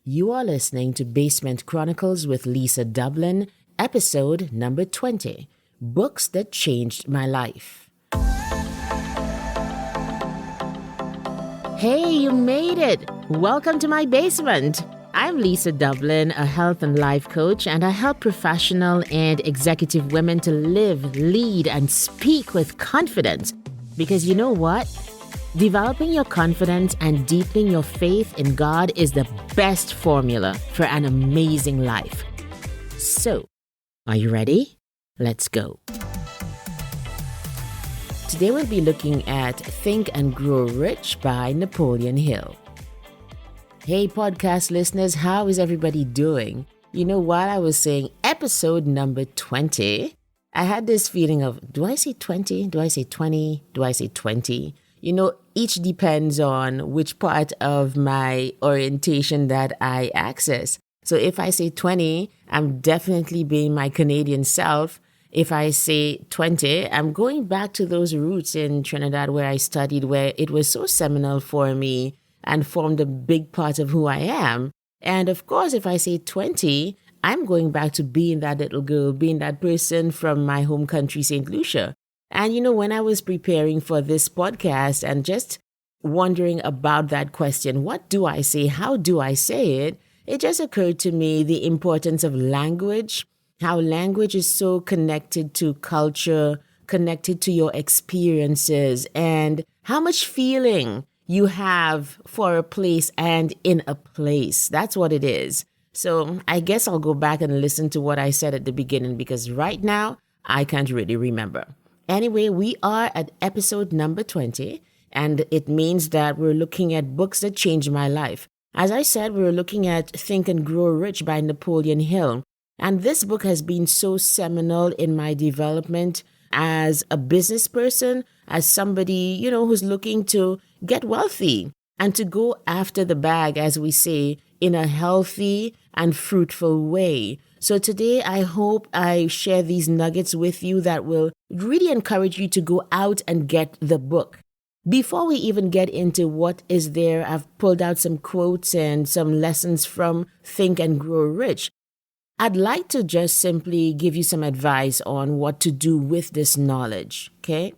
You are listening to Basement Chronicles with Lisa Dublin, episode number 20, Books That Changed My Life. Hey, you made it! Welcome to my basement. I'm Lisa Dublin, a health and life coach, and I help professional and executive women to live, lead, and speak with confidence. Because you know what? Developing your confidence and deepening your faith in God is the best formula for an amazing life. So, are you ready? Let's go. Today we'll be looking at Think and Grow Rich by Napoleon Hill. Hey podcast listeners, how is everybody doing? You know, while I was saying episode number 20, I had this feeling of, do I say 20? Do I say 20? Do I say 20? You know, each depends on which part of my orientation that I access. So if I say 20, I'm definitely being my Canadian self. If I say 20, I'm going back to those roots in Trinidad where I studied, where it was so seminal for me and formed a big part of who I am. And of course, if I say 20, I'm going back to being that little girl, being that person from my home country, St. Lucia. And you know, when I was preparing for this podcast and just wondering about that question, what do I say? How do I say it? It just occurred to me the importance of language, how language is so connected to culture, connected to your experiences, and how much feeling you have for a place and in a place. That's what it is. So I guess I'll go back and listen to what I said at the beginning because right now I can't really remember. Anyway, we are at episode number 20, and it means that we're looking at books that changed my life. As I said, we're looking at Think and Grow Rich by Napoleon Hill. And this book has been so seminal in my development as a business person, as somebody, you know, who's looking to get wealthy and to go after the bag, as we say, in a healthy and fruitful way. So today, I hope I share these nuggets with you that will really encourage you to go out and get the book. Before we even get into what is there, I've pulled out some quotes and some lessons from Think and Grow Rich. I'd like to just simply give you some advice on what to do with this knowledge, okay?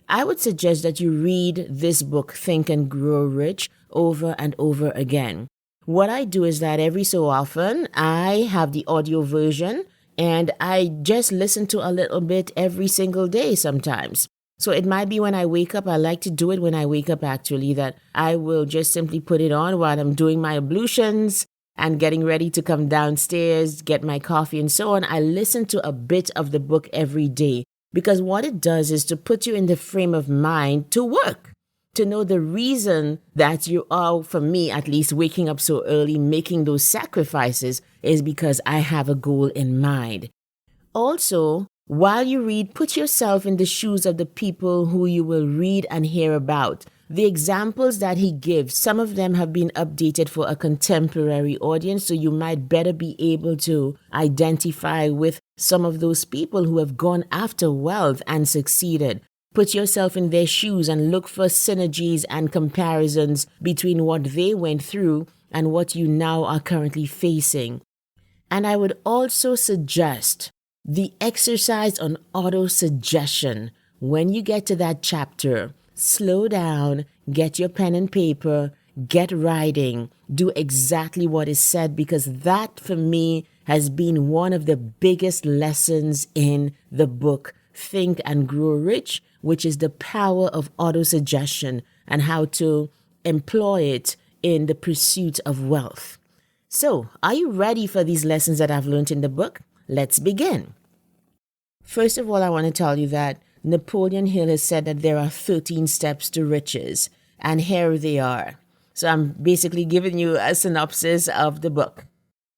I would suggest that you read this book, Think and Grow Rich, over and over again. What I do is that every so often, I have the audio version and I just listen to a little bit every single day sometimes. So it might be when I wake up. I like to do it when I wake up, actually, that I will just simply put it on while I'm doing my ablutions and getting ready to come downstairs, get my coffee and so on. I listen to a bit of the book every day because what it does is to put you in the frame of mind to work, to know the reason that you are, for me at least, waking up so early, making those sacrifices is because I have a goal in mind. Also, while you read, put yourself in the shoes of the people who you will read and hear about. The examples that he gives, some of them have been updated for a contemporary audience, so you might better be able to identify with some of those people who have gone after wealth and succeeded. Put yourself in their shoes and look for synergies and comparisons between what they went through and what you now are currently facing. And I would also suggest the exercise on auto-suggestion. When you get to that chapter, slow down, get your pen and paper, get writing, do exactly what is said, because that for me has been one of the biggest lessons in the book, Think and Grow Rich, which is the power of auto-suggestion and how to employ it in the pursuit of wealth. So, are you ready for these lessons that I've learned in the book? Let's begin. First of all, I want to tell you that Napoleon Hill has said that there are 13 steps to riches, and here they are. So I'm basically giving you a synopsis of the book.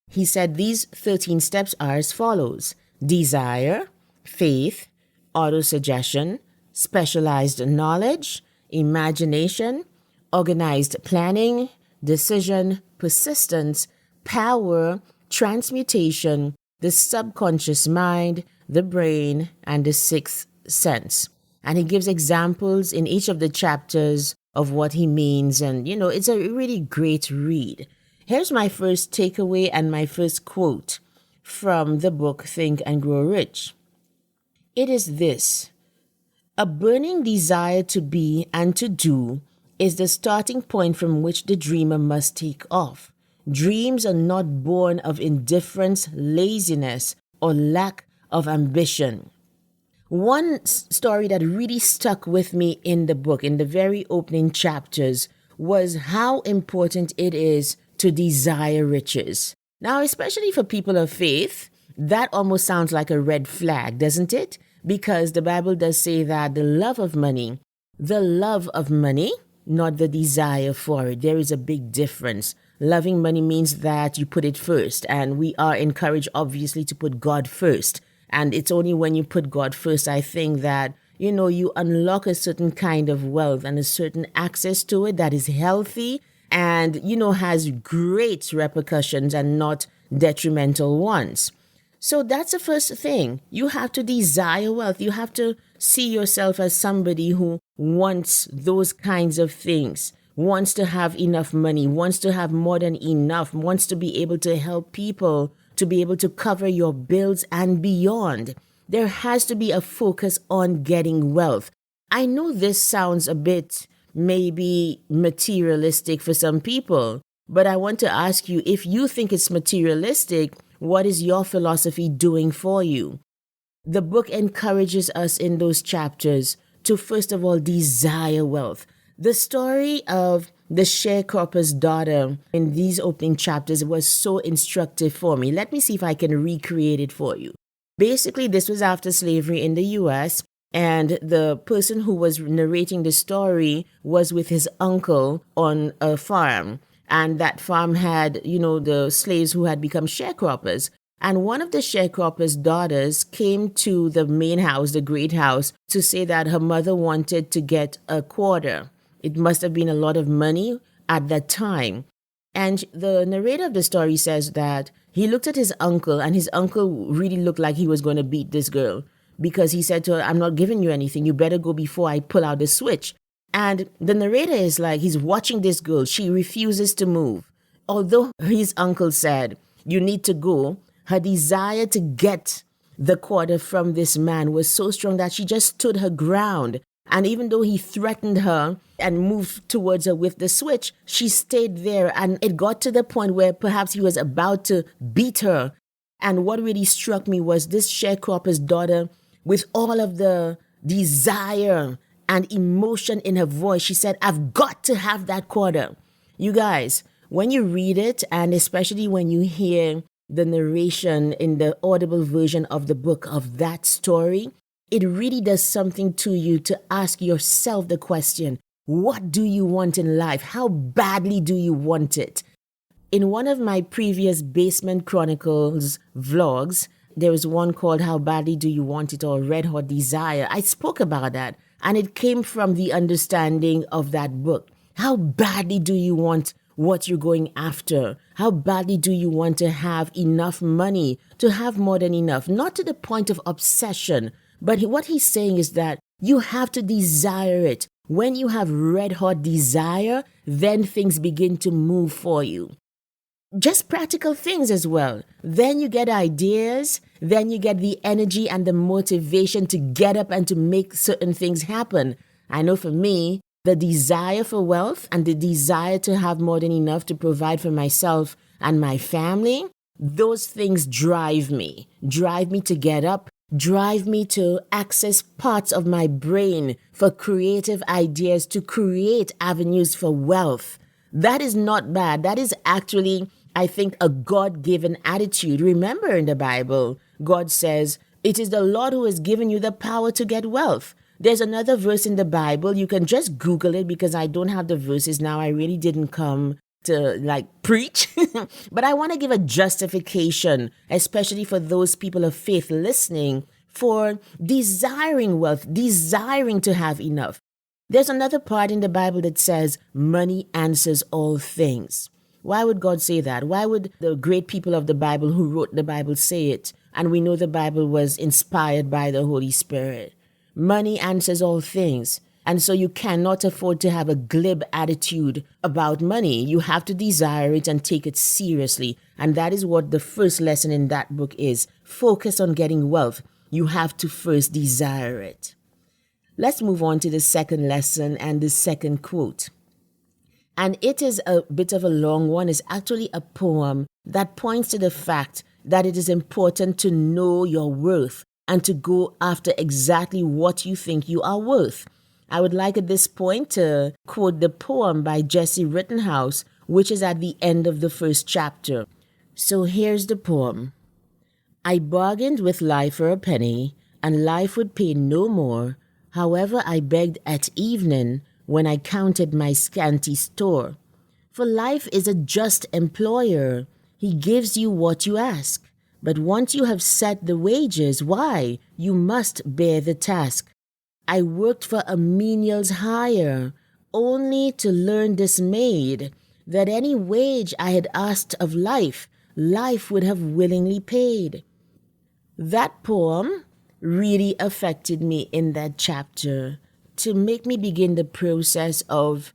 He said these 13 steps are as follows: desire, faith, auto-suggestion, specialized knowledge, imagination, organized planning, decision, persistence, power, transmutation, the subconscious mind, the brain, and the sixth sense. And he gives examples in each of the chapters of what he means. And, you know, it's a really great read. Here's my first takeaway and my first quote from the book Think and Grow Rich. It is this: a burning desire to be and to do is the starting point from which the dreamer must take off. Dreams are not born of indifference, laziness, or lack of ambition. One story that really stuck with me in the book, in the very opening chapters, was how important it is to desire riches. Now, especially for people of faith, that almost sounds like a red flag, doesn't it? Because the Bible does say that the love of money, not the desire for it. There is a big difference. Loving money means that you put it first, and we are encouraged, obviously, to put God first. And it's only when you put God first, I think, that, you unlock a certain kind of wealth and a certain access to it that is healthy and, has great repercussions and not detrimental ones. So that's the first thing. You have to desire wealth. You have to see yourself as somebody who wants those kinds of things, wants to have enough money, wants to have more than enough, wants to be able to help people, to be able to cover your bills and beyond. There has to be a focus on getting wealth. I know this sounds a bit maybe materialistic for some people, but I want to ask you, if you think it's materialistic, what is your philosophy doing for you? The book encourages us in those chapters to, first of all, desire wealth. The story of the sharecropper's daughter in these opening chapters was so instructive for me. Let me see if I can recreate it for you. Basically, this was after slavery in the U.S., and the person who was narrating the story was with his uncle on a farm. And that farm had, the slaves who had become sharecroppers. And one of the sharecropper's daughters came to the main house, the great house, to say that her mother wanted to get a quarter. It must have been a lot of money at that time. And the narrator of the story says that he looked at his uncle, and his uncle really looked like he was going to beat this girl, because he said to her, "I'm not giving you anything. You better go before I pull out the switch." And the narrator is like, he's watching this girl. She refuses to move. Although his uncle said, "You need to go," her desire to get the quarter from this man was so strong that she just stood her ground. And even though he threatened her and moved towards her with the switch, she stayed there. And it got to the point where perhaps he was about to beat her. And what really struck me was this sharecropper's daughter, with all of the desire and emotion in her voice, she said, "I've got to have that quarter." You guys, when you read it, and especially when you hear the narration in the audible version of the book of that story, it really does something to you to ask yourself the question, what do you want in life? How badly do you want it? In one of my previous Basement Chronicles vlogs, there was one called How Badly Do You Want It, or Red Hot Desire. I spoke about that, and it came from the understanding of that book. How badly do you want what you're going after? How badly do you want to have enough money, to have more than enough? Not to the point of obsession, but what he's saying is that you have to desire it. When you have red hot desire, then things begin to move for you. Just practical things as well. Then you get ideas, then you get the energy and the motivation to get up and to make certain things happen. I know for me, the desire for wealth and the desire to have more than enough to provide for myself and my family, those things drive me to get up, drive me to access parts of my brain for creative ideas, to create avenues for wealth. That is not bad. That is actually, I think, a God-given attitude. Remember, in the Bible, God says, "It is the Lord who has given you the power to get wealth." There's another verse in the Bible. You can just Google it, because I don't have the verses now. I really didn't come to preach. But I want to give a justification, especially for those people of faith listening, for desiring wealth, desiring to have enough. There's another part in the Bible that says, money answers all things. Why would God say that? Why would the great people of the Bible who wrote the Bible say it? And we know the Bible was inspired by the Holy Spirit. Money answers all things. And so you cannot afford to have a glib attitude about money. You have to desire it and take it seriously. And that is what the first lesson in that book is. Focus on getting wealth. You have to first desire it. Let's move on to the second lesson and the second quote. And it is a bit of a long one. It's actually a poem that points to the fact that it is important to know your worth and to go after exactly what you think you are worth. I would like at this point to quote the poem by Jesse Rittenhouse, which is at the end of the first chapter. So here's the poem. I bargained with life for a penny, and life would pay no more. However, I begged at evening when I counted my scanty store. For life is a just employer. He gives you what you ask. But once you have set the wages, why, you must bear the task. I worked for a menial's hire, only to learn dismayed that any wage I had asked of life, life would have willingly paid. That poem really affected me in that chapter to make me begin the process of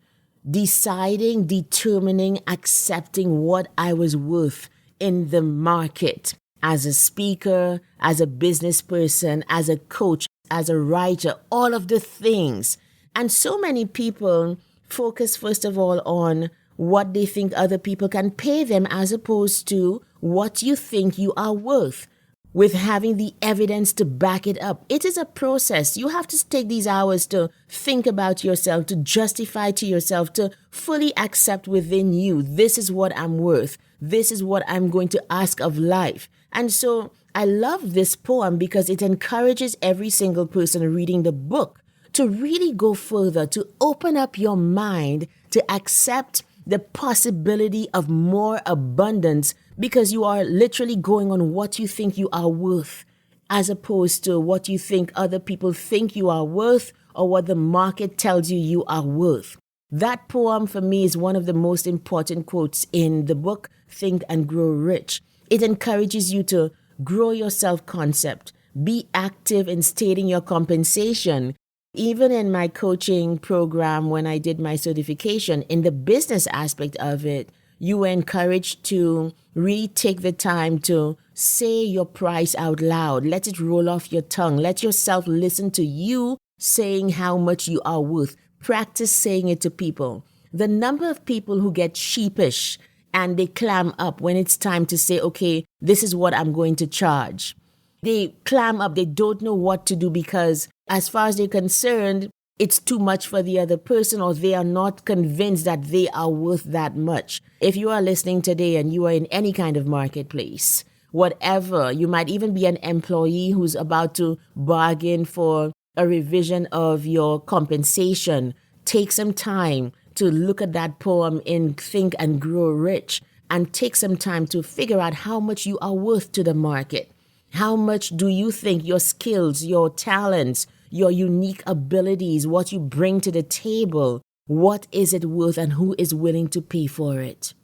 deciding, determining, accepting what I was worth in the market as a speaker, as a business person, as a coach, as a writer, all of the things. And so many people focus first of all on what they think other people can pay them as opposed to what you think you are worth, with having the evidence to back it up. It is a process. You have to take these hours to think about yourself, to justify to yourself, to fully accept within you, this is what I'm worth. This is what I'm going to ask of life. And so I love this poem because it encourages every single person reading the book to really go further, to open up your mind, to accept the possibility of more abundance, because you are literally going on what you think you are worth, as opposed to what you think other people think you are worth or what the market tells you you are worth. That poem for me is one of the most important quotes in the book, Think and Grow Rich. It encourages you to grow your self-concept, be active in stating your compensation. Even in my coaching program, when I did my certification, in the business aspect of it, you were encouraged to really take the time to say your price out loud. Let it roll off your tongue. Let yourself listen to you saying how much you are worth. Practice saying it to people. The number of people who get sheepish and they clam up when it's time to say, okay, this is what I'm going to charge. They clam up. They don't know what to do because as far as they're concerned, it's too much for the other person, or they are not convinced that they are worth that much. If you are listening today and you are in any kind of marketplace, whatever, you might even be an employee who's about to bargain for a revision of your compensation, take some time to look at that poem in Think and Grow Rich and take some time to figure out how much you are worth to the market. How much do you think your skills, your talents, your unique abilities, what you bring to the table, what is it worth and who is willing to pay for it?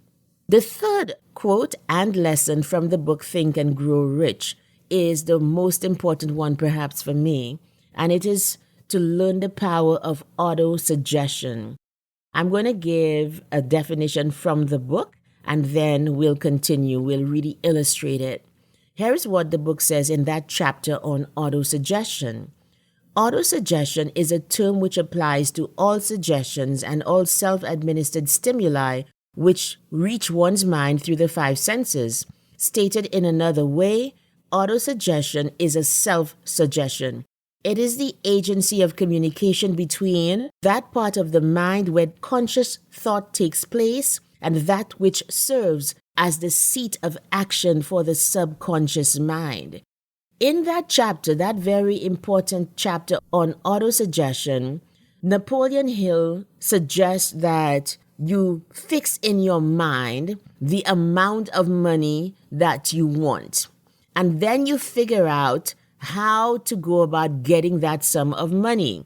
The third quote and lesson from the book Think and Grow Rich is the most important one perhaps for me, and it is to learn the power of auto-suggestion. I'm going to give a definition from the book and then we'll continue. We'll really illustrate it. Here's what the book says in that chapter on autosuggestion. Autosuggestion is a term which applies to all suggestions and all self-administered stimuli which reach one's mind through the five senses. Stated in another way, autosuggestion is a self-suggestion. It is the agency of communication between that part of the mind where conscious thought takes place and that which serves as the seat of action for the subconscious mind. In that chapter, that very important chapter on autosuggestion, Napoleon Hill suggests that you fix in your mind the amount of money that you want. And then you figure out how to go about getting that sum of money.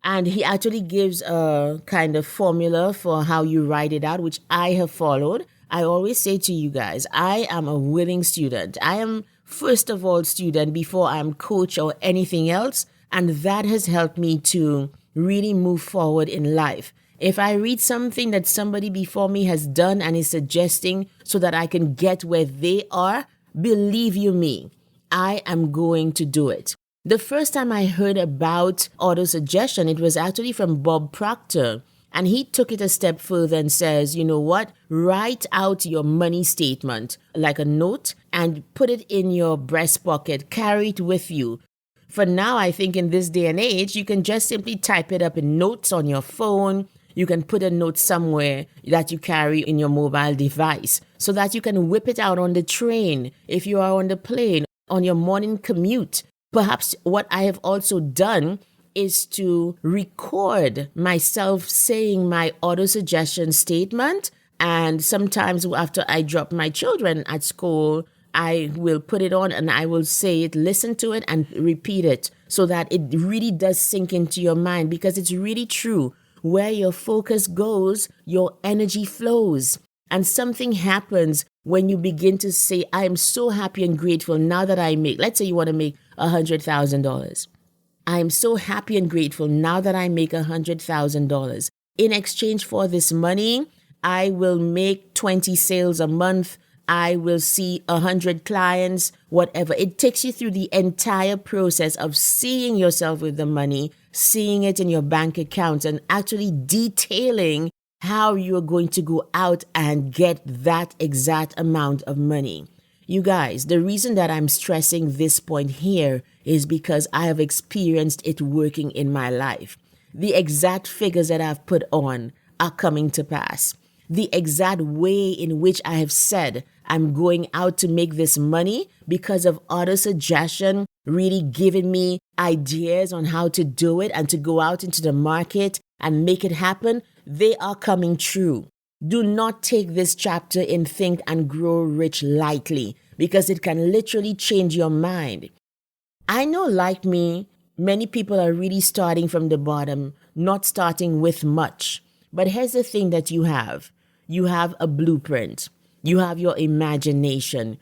And he actually gives a kind of formula for how you write it out, which I have followed. I always say to you guys, I am a willing student. I am first of all student before I'm coach or anything else. And that has helped me to really move forward in life. If I read something that somebody before me has done and is suggesting so that I can get where they are, believe you me, I am going to do it. The first time I heard about auto-suggestion, it was actually from Bob Proctor. And he took it a step further and says, you know what? Write out your money statement like a note and put it in your breast pocket. Carry it with you. For now, I think in this day and age, you can just simply type it up in notes on your phone. You can put a note somewhere that you carry in your mobile device so that you can whip it out on the train, if you are on the plane, on your morning commute. Perhaps what I have also done is to record myself saying my auto-suggestion statement. And sometimes after I drop my children at school, I will put it on and I will say it, listen to it and repeat it so that it really does sink into your mind, because it's really true. Where your focus goes, your energy flows. And something happens when you begin to say, I am so happy and grateful now that I make, let's say you want to make $100,000. I am so happy and grateful now that I make $100,000. In exchange for this money, I will make 20 sales a month. I will see 100 clients, whatever. It takes you through the entire process of seeing yourself with the money, seeing it in your bank account, and actually detailing how you're going to go out and get that exact amount of money. You guys, the reason that I'm stressing this point here is because I have experienced it working in my life. The exact figures that I've put on are coming to pass. The exact way in which I have said I'm going out to make this money because of auto-suggestion really giving me ideas on how to do it and to go out into the market and make it happen, they are coming true. Do not take this chapter in Think and Grow Rich lightly, because it can literally change your mind. I know, like me, many people are really starting from the bottom, not starting with much. But here's the thing that you have. You have a blueprint. You have your imagination.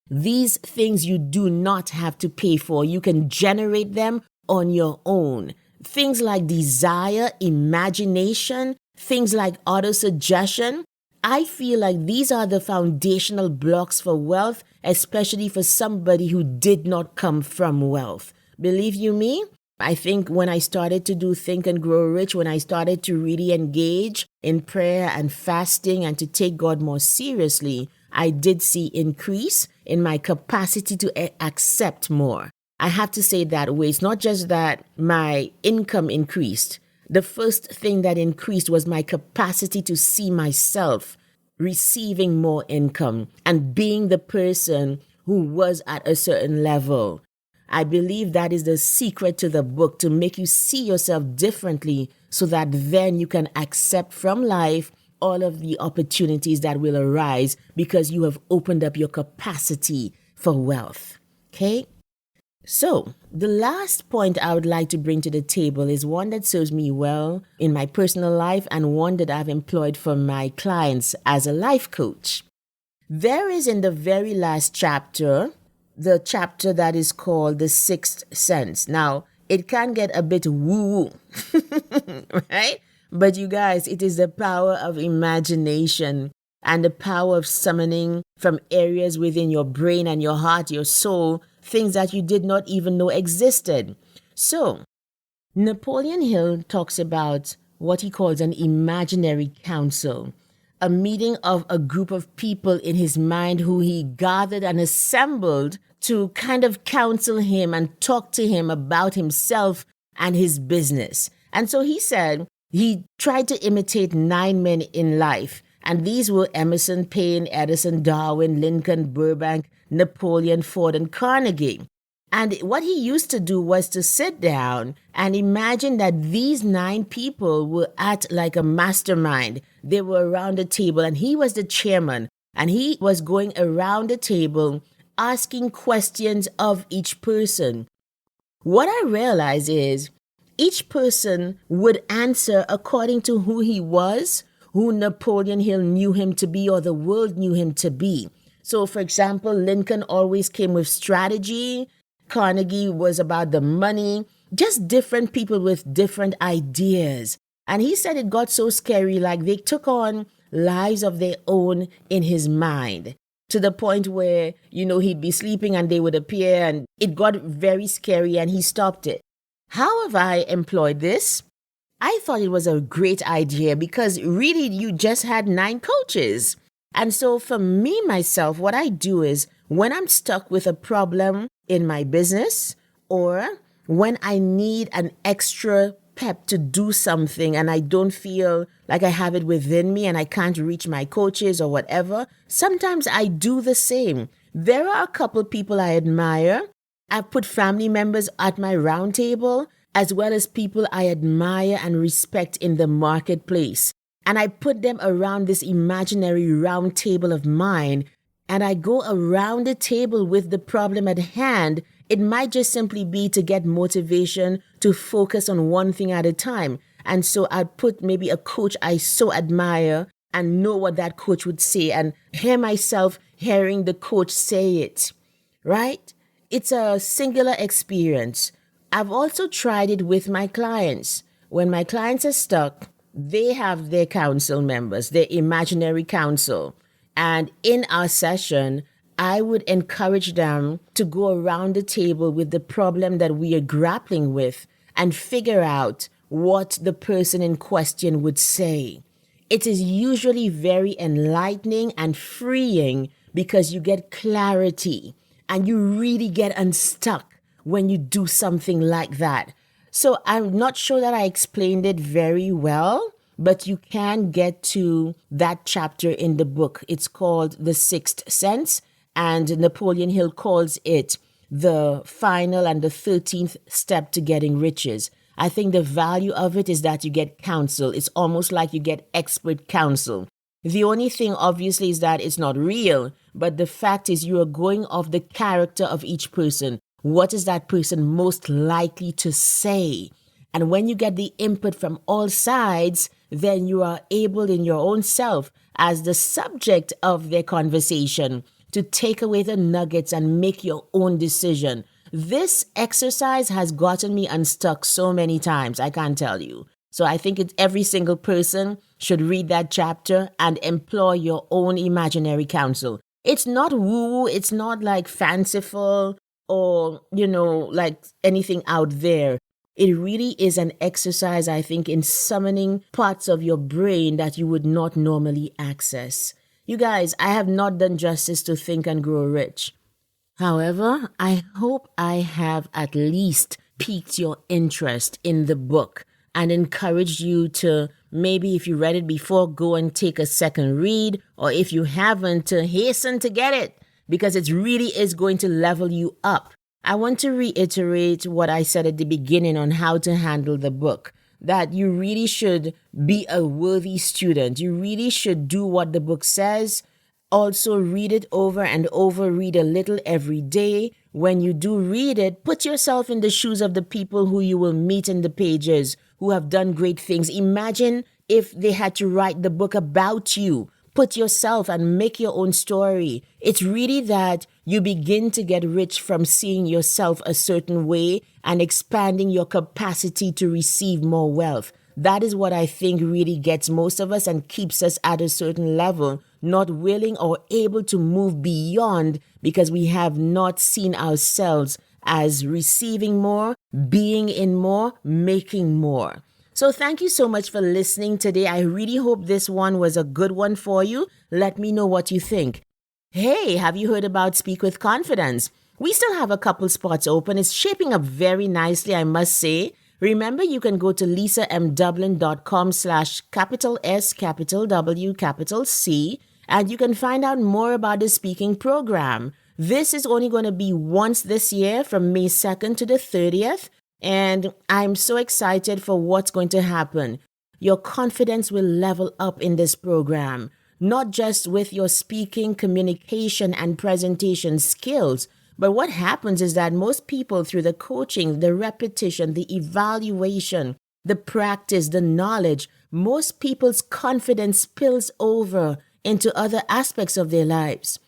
These things you do not have to pay for. You can generate them on your own. Things like desire, imagination, things like auto-suggestion. I feel like these are the foundational blocks for wealth, especially for somebody who did not come from wealth. Believe you me, I think when I started to do Think and Grow Rich, when I started to really engage in prayer and fasting and to take God more seriously, I did see increase in my capacity to accept more. I have to say that way. It's not just that my income increased. The first thing that increased was my capacity to see myself receiving more income and being the person who was at a certain level. I believe that is the secret to the book, to make you see yourself differently so that then you can accept from life all of the opportunities that will arise because you have opened up your capacity for wealth. Okay? So, the last point I would like to bring to the table is one that serves me well in my personal life and one that I've employed for my clients as a life coach. There is in the very last chapter, the chapter that is called The Sixth Sense. Now, it can get a bit woo-woo, right? But you guys, it is the power of imagination and the power of summoning from areas within your brain and your heart, your soul, things that you did not even know existed. So, Napoleon Hill talks about what he calls an imaginary council, a meeting of a group of people in his mind who he gathered and assembled to kind of counsel him and talk to him about himself and his business. And so he said he tried to imitate 9 men in life. And these were Emerson, Paine, Edison, Darwin, Lincoln, Burbank, Napoleon, Ford, and Carnegie. And what he used to do was to sit down and imagine that these 9 people were at like a mastermind. They were around the table and he was the chairman. And he was going around the table asking questions of each person. What I realized is each person would answer according to who he was, who Napoleon Hill knew him to be, or the world knew him to be. So, for example, Lincoln always came with strategy. Carnegie was about the money. just different people with different ideas. And he said it got so scary, like they took on lives of their own in his mind, to the point where, he'd be sleeping and they would appear, and it got very scary and he stopped it. How have I employed this? I thought it was a great idea because really you just had 9 coaches. And so for me, myself, what I do is when I'm stuck with a problem in my business, or when I need an extra pep to do something and I don't feel like I have it within me and I can't reach my coaches or whatever, sometimes I do the same. There are a couple people I admire. I've put family members at my round table, as well as people I admire and respect in the marketplace. And I put them around this imaginary round table of mine, and I go around the table with the problem at hand. It might just simply be to get motivation to focus on one thing at a time. And so I'd put maybe a coach I so admire and know what that coach would say and hear myself hearing the coach say it, right? It's a singular experience. I've also tried it with my clients. When my clients are stuck, they have their council members, their imaginary council. And in our session, I would encourage them to go around the table with the problem that we are grappling with and figure out what the person in question would say. It is usually very enlightening and freeing because you get clarity and you really get unstuck when you do something like that. So I'm not sure that I explained it very well, but you can get to that chapter in the book. It's called The Sixth Sense, and Napoleon Hill calls it the final and the 13th step to getting riches. I think the value of it is that you get counsel. It's almost like you get expert counsel. The only thing, obviously, is that it's not real, but the fact is you are going off the character of each person. What is that person most likely to say? And when you get the input from all sides, then you are able in your own self, as the subject of their conversation, to take away the nuggets and make your own decision. This exercise has gotten me unstuck so many times, I can't tell you. So I think every single person should read that chapter and employ your own imaginary counsel. It's not woo-woo, it's not like fanciful or, like anything out there. It really is an exercise, I think, in summoning parts of your brain that you would not normally access. You guys, I have not done justice to Think and Grow Rich. However, I hope I have at least piqued your interest in the book and encouraged you to, maybe if you read it before, go and take a second read, or if you haven't, to hasten to get it, because it really is going to level you up. I want to reiterate what I said at the beginning on how to handle the book, that you really should be a worthy student. You really should do what the book says. Also read it over and over, read a little every day. When you do read it, put yourself in the shoes of the people who you will meet in the pages, who have done great things. Imagine if they had to write the book about you. Put yourself and make your own story. It's really that you begin to get rich from seeing yourself a certain way and expanding your capacity to receive more wealth. That is what I think really gets most of us and keeps us at a certain level, not willing or able to move beyond because we have not seen ourselves as receiving more, being in more, making more. So thank you so much for listening today. I really hope this one was a good one for you. Let me know what you think. Hey, have you heard about Speak with Confidence? We still have a couple spots open. It's shaping up very nicely, I must say. Remember, you can go to lisamdublin.com/S W C, and you can find out more about the speaking program. This is only going to be once this year from May 2nd to the 30th. And I'm so excited for what's going to happen. Your confidence will level up in this program, not just with your speaking, communication, and presentation skills. But what happens is that most people, through the coaching, the repetition, the evaluation, the practice, the knowledge, most people's confidence spills over into other aspects of their lives.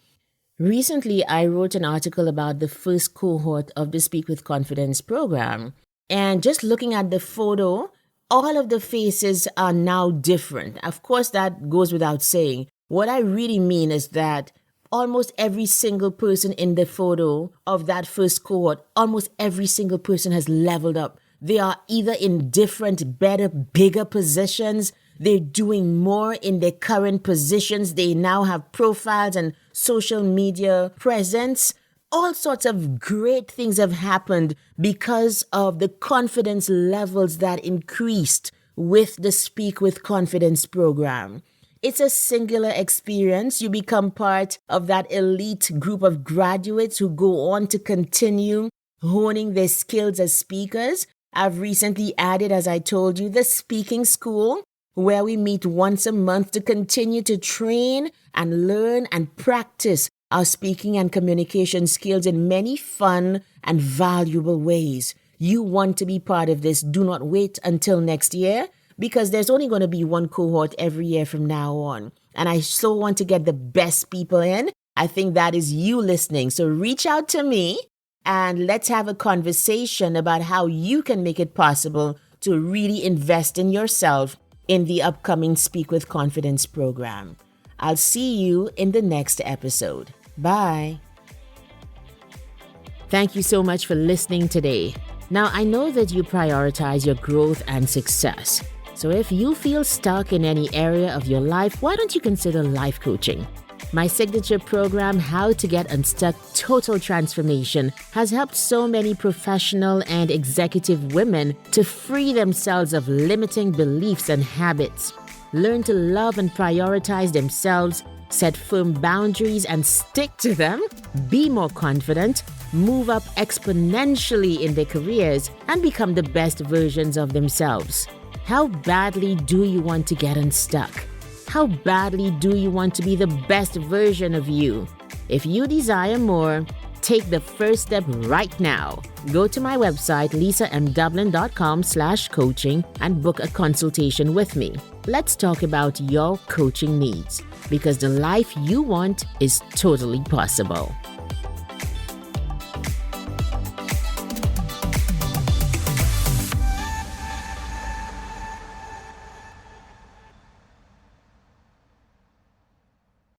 Recently, I wrote an article about the first cohort of the Speak with Confidence program. And just looking at the photo, all of the faces are now different. Of course, that goes without saying. What I really mean is that almost every single person in the photo of that first cohort, almost every single person has leveled up. They are either in different, better, bigger positions. They're doing more in their current positions. They now have profiles and social media presence. All sorts of great things have happened because of the confidence levels that increased with the Speak with Confidence program. It's a singular experience. You become part of that elite group of graduates who go on to continue honing their skills as speakers. I've recently added, as I told you, the speaking school, where we meet once a month to continue to train and learn and practice our speaking and communication skills in many fun and valuable ways. You want to be part of this. Do not wait until next year, because there's only going to be one cohort every year from now on. And I so want to get the best people in. I think that is you listening. So reach out to me and let's have a conversation about how you can make it possible to really invest in yourself in the upcoming Speak with Confidence program. I'll see you in the next episode. Bye. Thank you so much for listening today. Now, I know that you prioritize your growth and success. So if you feel stuck in any area of your life, why don't you consider life coaching? My signature program, How to Get Unstuck Total Transformation, has helped so many professional and executive women to free themselves of limiting beliefs and habits, learn to love and prioritize themselves, set firm boundaries and stick to them, be more confident, move up exponentially in their careers, and become the best versions of themselves. How badly do you want to get unstuck? How badly do you want to be the best version of you? If you desire more, take the first step right now. Go to my website, lisamdublin.com/coaching, and book a consultation with me. Let's talk about your coaching needs, because the life you want is totally possible.